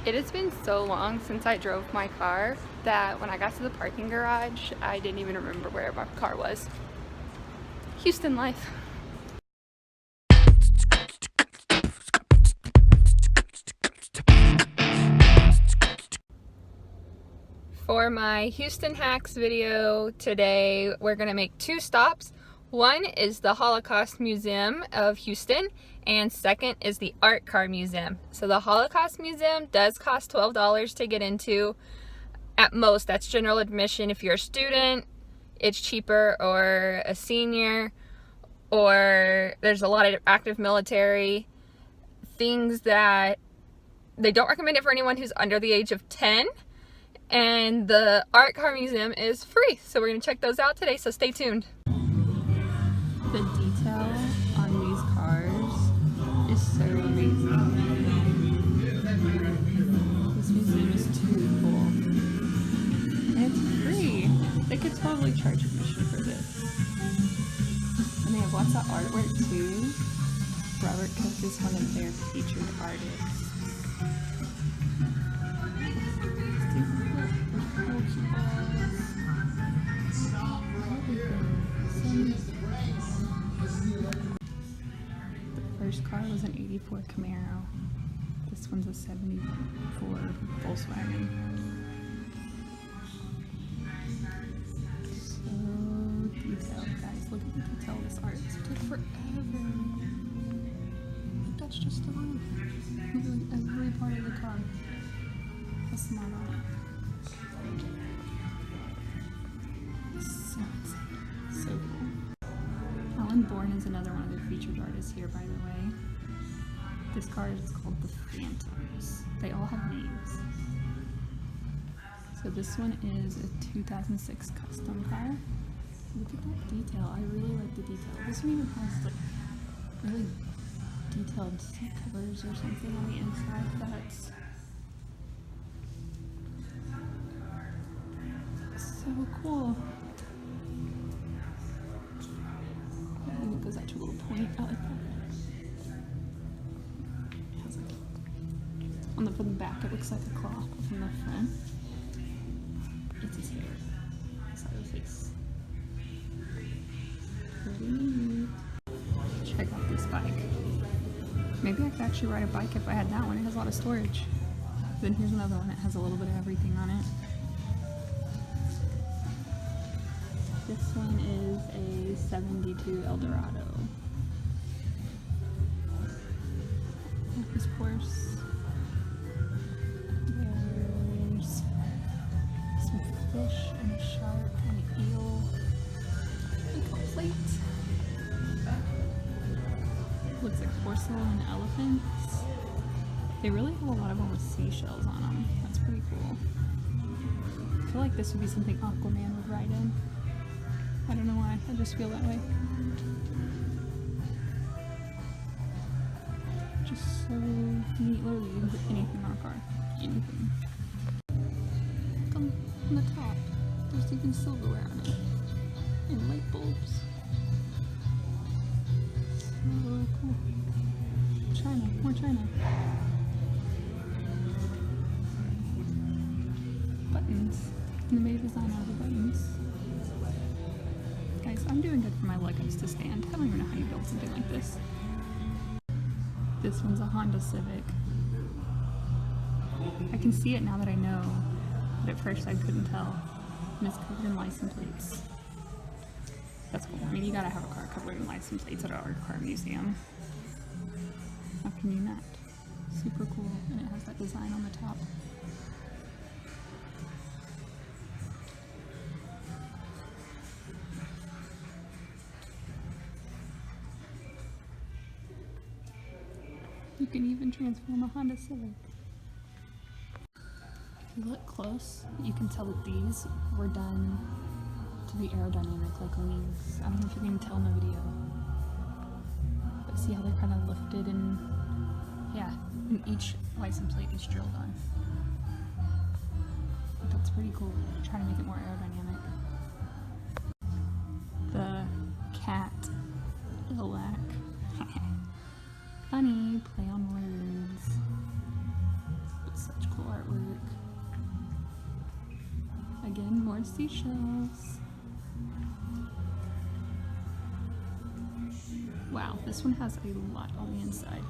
It has been so long since I drove my car that when I got to the parking garage, I didn't even remember where my car was. Houston life. For my Houston Hacks video today, we're gonna make two stops. One is the Holocaust Museum of Houston, and second is the Art Car Museum. So the Holocaust Museum does cost $12 to get into. At most, that's general admission. If you're a student, it's cheaper, or a senior, or there's a lot of active military. Things that they don't recommend it for anyone who's under the age of 10. And the Art Car Museum is free. So we're gonna check those out today, so stay tuned. The detail on these cars is so amazing. This museum is too cool. And it's free. They could totally charge admission for this. And they have lots of artwork too. Robert Cook is one of their featured artists. First car was an '84 Camaro. This one's a '74 Volkswagen. So detailed, guys. Look at the detail of this art. It took forever. That's just the roof. Literally every part of the car has some art on it. So insane. So cool. Alan Bourne is another one of their featured artists here, by the way. This car is called the Phantoms. They all have names. So this one is a 2006 custom car. Look at that detail. I really like the detail. This one even has like really detailed seat covers or something on the inside. That's so cool. It goes out to a little point. I like that. It has like, from the back, it looks like a claw. From the front, it's his hair. Side of the face. Pretty neat. Check out this bike. Maybe I could actually ride a bike if I had that one. It has a lot of storage. Then here's another one that has a little bit of everything on it. This one is a '72 Eldorado. This horse. There's some fish and a shark and an eel. Like a plate. Looks like porcelain elephants. They really have a lot of them with seashells on them. That's pretty cool. I feel like this would be something Aquaman would ride in. I don't know why, I just feel that way. Just so neat. Literally, you can put anything on a car. Anything. Look on the top. There's even silverware on it. And light bulbs. So cool. China. More China. Buttons. And they made a design out of the buttons. Guys, I'm doing good for my Legos to stand. I don't even know how you build something like this. This one's a Honda Civic. I can see it now that I know, but at first I couldn't tell. And it's covered in license plates. That's cool. I mean, you gotta have a car covered in license plates at an art car museum. How can you not? Super cool. And it has that design on the top. You can even transform a Honda Civic. If you look close, you can tell that these were done to be aerodynamic like wings. I don't know if you can tell in the video. But see how they're kind of lifted and yeah, and each license plate is drilled on. That's pretty cool. Trying to make it more aerodynamic. The cat, Ilac. Funny, play on words. It's such cool More seashells. Wow, this one has a lot on the inside.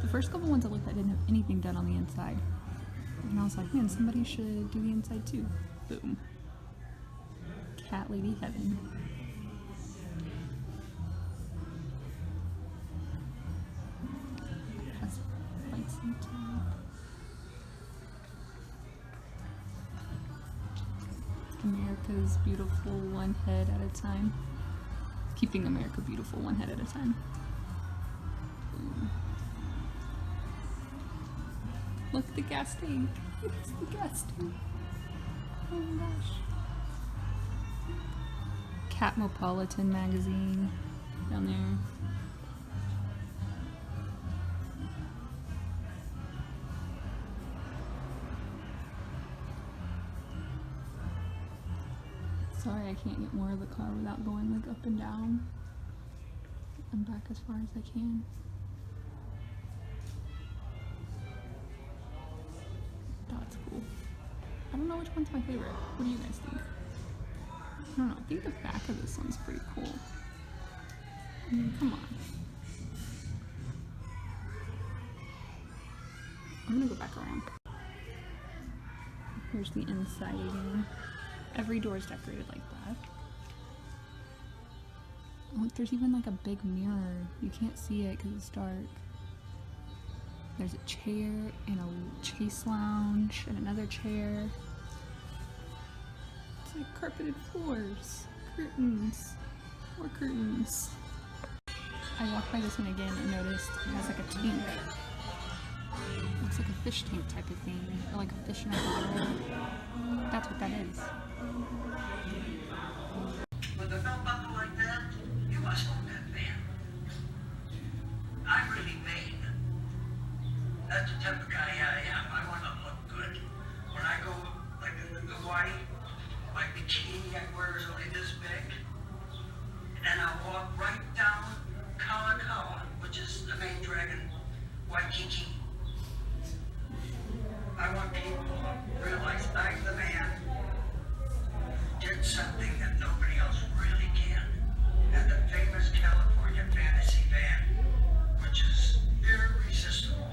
The first couple ones I looked at didn't have anything done on the inside. And I was like, man, somebody should do the inside too. Boom. Cat Lady Heaven. Has lights on top. America's beautiful one head at a time. Keeping America beautiful one head at a time. Boom. Look at the gas tank. It's the gas tank. Oh my gosh. Catmopolitan magazine down there. Sorry, I can't get more of the car without going like up and down and back as far as I can. That's cool. I don't know which one's my favorite. What do you guys think? I don't know. I think the back of this one's pretty cool. I mean, come on. I'm gonna go back around. Here's the inside again. Every door is decorated like that. Look, there's even like a big mirror. You can't see it because it's dark. There's a chair and a chase lounge and another chair. It's like carpeted floors, curtains, more curtains. I walked by this one again and noticed it has like a tank. Looks like a fish tank type of thing, or like a fish in a bottle. That's what that is. With a belt buckle like that, you must own that van. I'm really vain. That's the type of guy I am. I want to look good. When I go, like in Hawaii, my bikini I wear is only this big. And I'll walk right down Kalakaua, which is the main dragon, Waikiki. I want people to realize I'm the man who did something that nobody else really can. And the famous California fantasy van, which is irresistible.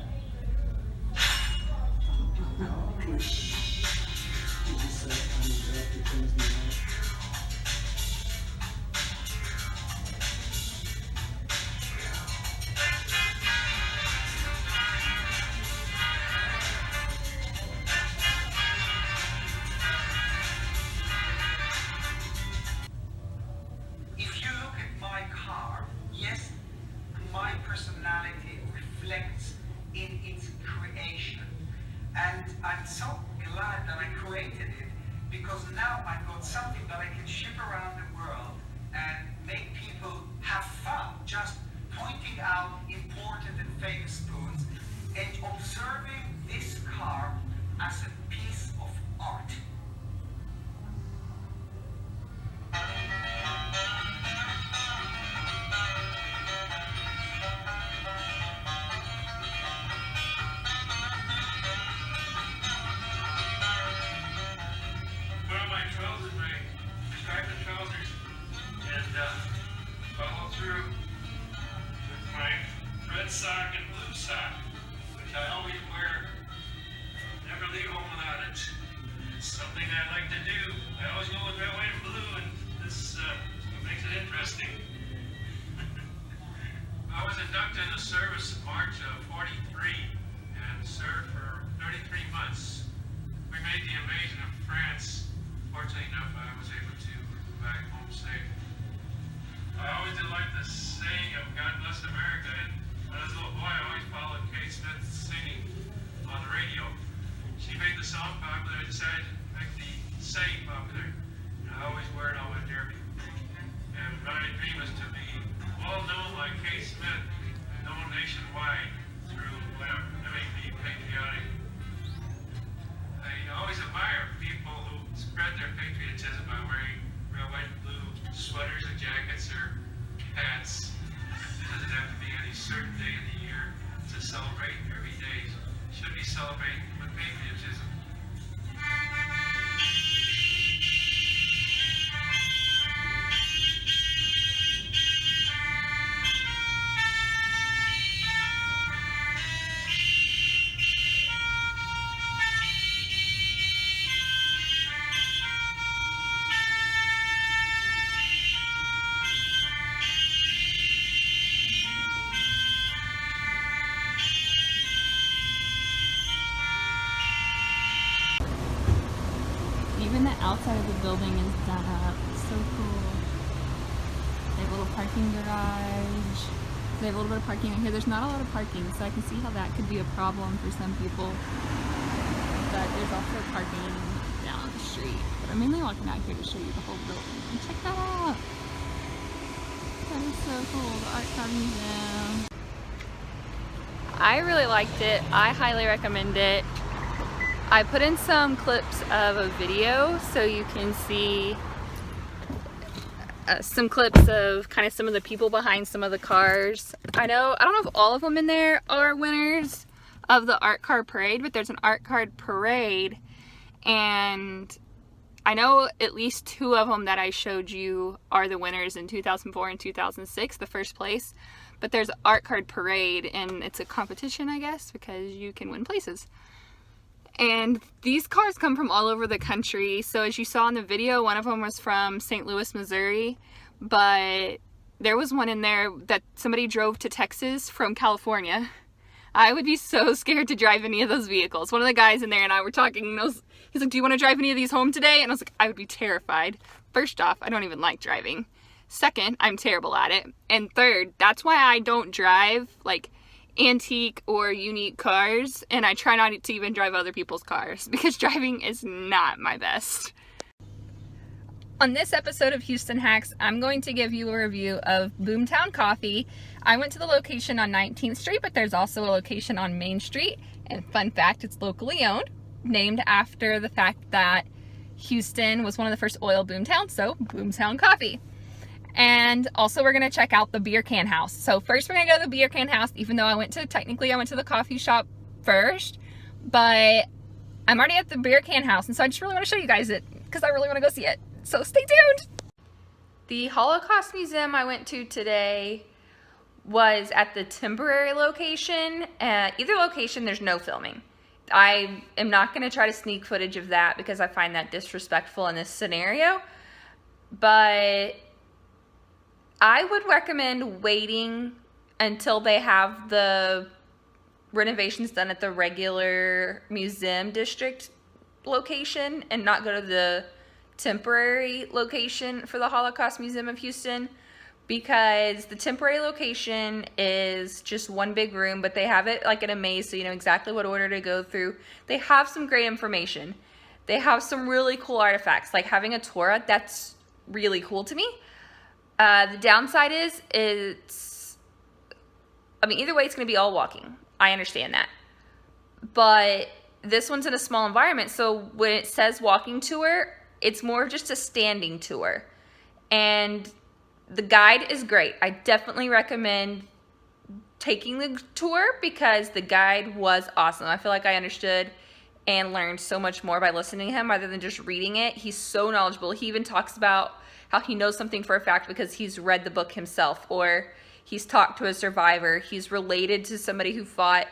If you look at my car, yes, my personality reflects in its creation. And I'm so glad that I created it, because now I've got something that I can ship around the world and make people have fun just pointing out important and famous spoons and observing this car as a piece of art. Put on my trousers, my striped trousers, and follow through with my red sock and blue sock, which I always wear. Never leave home without it. It's something I like to do. I always go with red, white, and blue, and this is what makes it interesting. I was inducted in the service in March of '43 and served for 33 months. We made the invasion of France. Fortunately enough, I was able to go back home safe. I always did like the saying of God bless America, and when I was a little boy, I always followed Kate Smith singing on the radio. She made the song popular. I decided to make the saying popular. And I always wear it on my derby. And my dream is to be well known like Kate Smith, known nationwide through whatever it may be, patriotic. I always admire people who spread their patriotism by wearing red, white, and blue sweaters or jackets or hats. It doesn't have to be any certain day of the year to celebrate. Every day should be celebrated with patriotism. outside of the building is done up. It's so cool. They have a little parking garage. They have a little bit of parking in here. There's not a lot of parking, so I can see how that could be a problem for some people. But there's also parking down the street. But I'm mainly walking out here to show you the whole building. And check that out. That is so cool. The Art Car Museum. I really liked it. I highly recommend it. I put in some clips of a video so you can see some clips of kind of some of the people behind some of the cars. I don't know if all of them in there are winners of the art car parade, but there's an art car parade, and I know at least 2 of them that I showed you are the winners in 2004 and 2006, the first place. But there's an art card parade, and it's a competition, I guess, because you can win places. And these cars come from all over the country. So as you saw in the video, one of them was from St. Louis, Missouri, but there was one in there that somebody drove to Texas from California. I would be so scared to drive any of those vehicles. One of the guys in there and I were talking, and he's like, do you want to drive any of these home today? And I was like, I would be terrified. First off, I don't even like driving. Second, I'm terrible at it. And third, that's why I don't drive like antique or unique cars, and I try not to even drive other people's cars because driving is not my best. On this episode of Houston Hacks, I'm going to give you a review of Boomtown Coffee. I went to the location on 19th Street, but there's also a location on Main Street. And fun fact, it's locally owned, named after the fact that Houston was one of the first oil boom towns, so Boomtown Coffee. And also we're going to check out the beer can house. So first we're going to go to the beer can house, even though technically I went to the coffee shop first, but I'm already at the beer can house, and so I just really want to show you guys it because I really want to go see it. So stay tuned. The Holocaust Museum I went to today was at the temporary location. Either location, there's no filming. I am not going to try to sneak footage of that because I find that disrespectful in this scenario, but I would recommend waiting until they have the renovations done at the regular museum district location and not go to the temporary location for the Holocaust Museum of Houston, because the temporary location is just one big room, but they have it like in a maze, so you know exactly what order to go through. They have some great information. They have some really cool artifacts, like having a Torah. That's really cool to me. The downside is either way, it's going to be all walking. I understand that. But this one's in a small environment, so when it says walking tour, it's more of just a standing tour. And the guide is great. I definitely recommend taking the tour because the guide was awesome. I feel like I understood and learned so much more by listening to him rather than just reading it. He's so knowledgeable. He even talks about how he knows something for a fact because he's read the book himself, or he's talked to a survivor. He's related to somebody who fought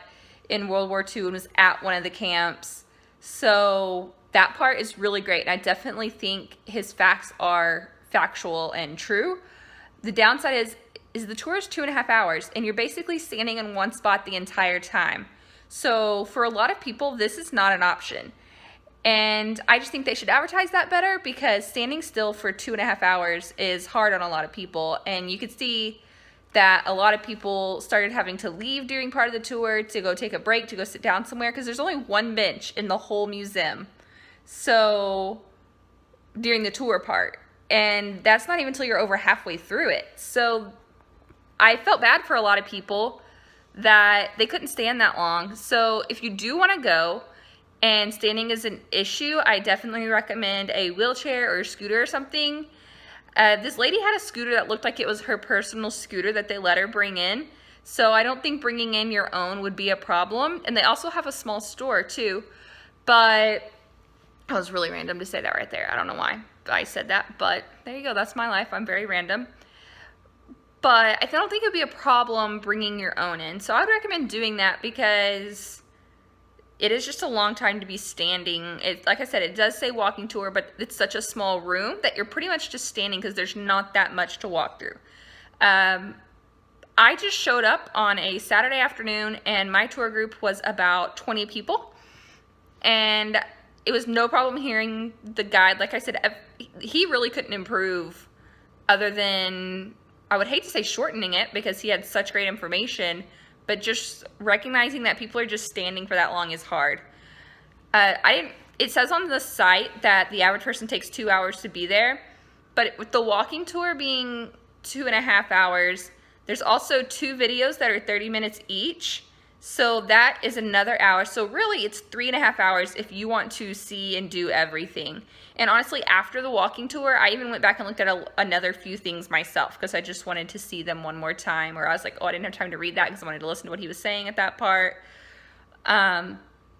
in World War II and was at one of the camps. So that part is really great. And I definitely think his facts are factual and true. The downside is the tour is 2.5 hours and you're basically standing in one spot the entire time. So for a lot of people, this is not an option. And I just think they should advertise that better, because standing still for 2.5 hours is hard on a lot of people. And you could see that a lot of people started having to leave during part of the tour to go take a break, to go sit down somewhere, because there's only one bench in the whole museum. So during the tour part, and that's not even until you're over halfway through it. So I felt bad for a lot of people that they couldn't stand that long. So if you do want to go and standing is an issue, I definitely recommend a wheelchair or a scooter or something. This lady had a scooter that looked like it was her personal scooter that they let her bring in. So I don't think bringing in your own would be a problem. And they also have a small store too. But that was really random to say that right there. I don't know why I said that, but there you go. That's my life. I'm very random. But I don't think it would be a problem bringing your own in. So I would recommend doing that because it is just a long time to be standing. Like I said, it does say walking tour, but it's such a small room that you're pretty much just standing because there's not that much to walk through. I just showed up on a Saturday afternoon and my tour group was about 20 people. And it was no problem hearing the guide. Like I said, he really couldn't improve other than, I would hate to say shortening it because he had such great information, but just recognizing that people are just standing for that long is hard. It says on the site that the average person takes 2 hours to be there, but with the walking tour being 2.5 hours, there's also 2 videos that are 30 minutes each. So that is another hour. So really it's 3.5 hours if you want to see and do everything. And honestly, after the walking tour, I even went back and looked at another few things myself because I just wanted to see them one more time, or I was like, oh, I didn't have time to read that because I wanted to listen to what he was saying at that part.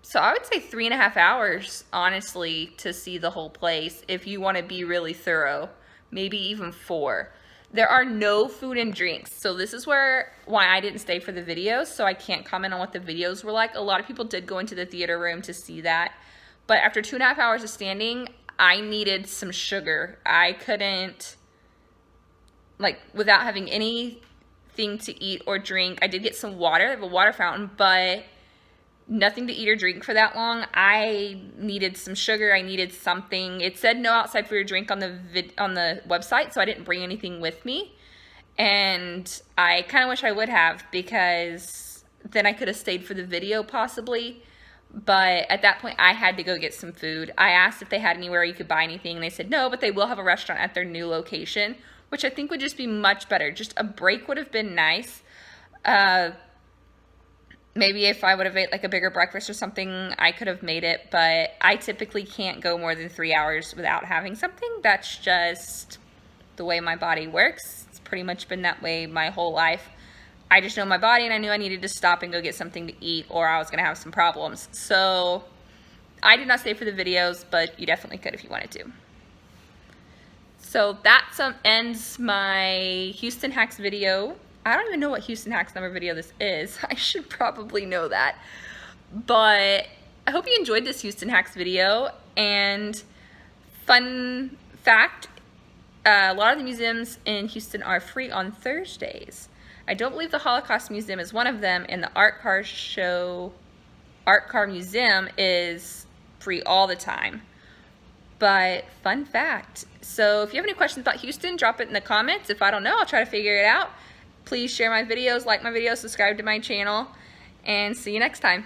So I would say 3.5 hours, honestly, to see the whole place if you want to be really thorough, maybe even 4. There are no food and drinks, so this is why I didn't stay for the videos, so I can't comment on what the videos were like. A lot of people did go into the theater room to see that, but after 2.5 hours of standing, I needed some sugar. I couldn't, like, without having anything to eat or drink. I did get some water, I have a water fountain, but nothing to eat or drink for that long. I needed some sugar. I needed something. It said no outside food or drink on the website, so I didn't bring anything with me. And I kind of wish I would have, because then I could have stayed for the video possibly. But at that point, I had to go get some food. I asked if they had anywhere you could buy anything, and they said no, but they will have a restaurant at their new location, which I think would just be much better. Just a break would have been nice. Maybe if I would have ate like a bigger breakfast or something, I could have made it, but I typically can't go more than 3 hours without having something. That's just the way my body works. It's pretty much been that way my whole life. I just know my body, and I knew I needed to stop and go get something to eat, or I was going to have some problems. So I did not stay for the videos, but you definitely could if you wanted to. So that ends my Houston Hacks video. I don't even know what Houston Hacks number video this is. I should probably know that. But I hope you enjoyed this Houston Hacks video. And fun fact, a lot of the museums in Houston are free on Thursdays. I don't believe the Holocaust Museum is one of them, and the Art Car Museum is free all the time. But fun fact. So if you have any questions about Houston, drop it in the comments. If I don't know, I'll try to figure it out. Please share my videos, like my videos, subscribe to my channel, and see you next time.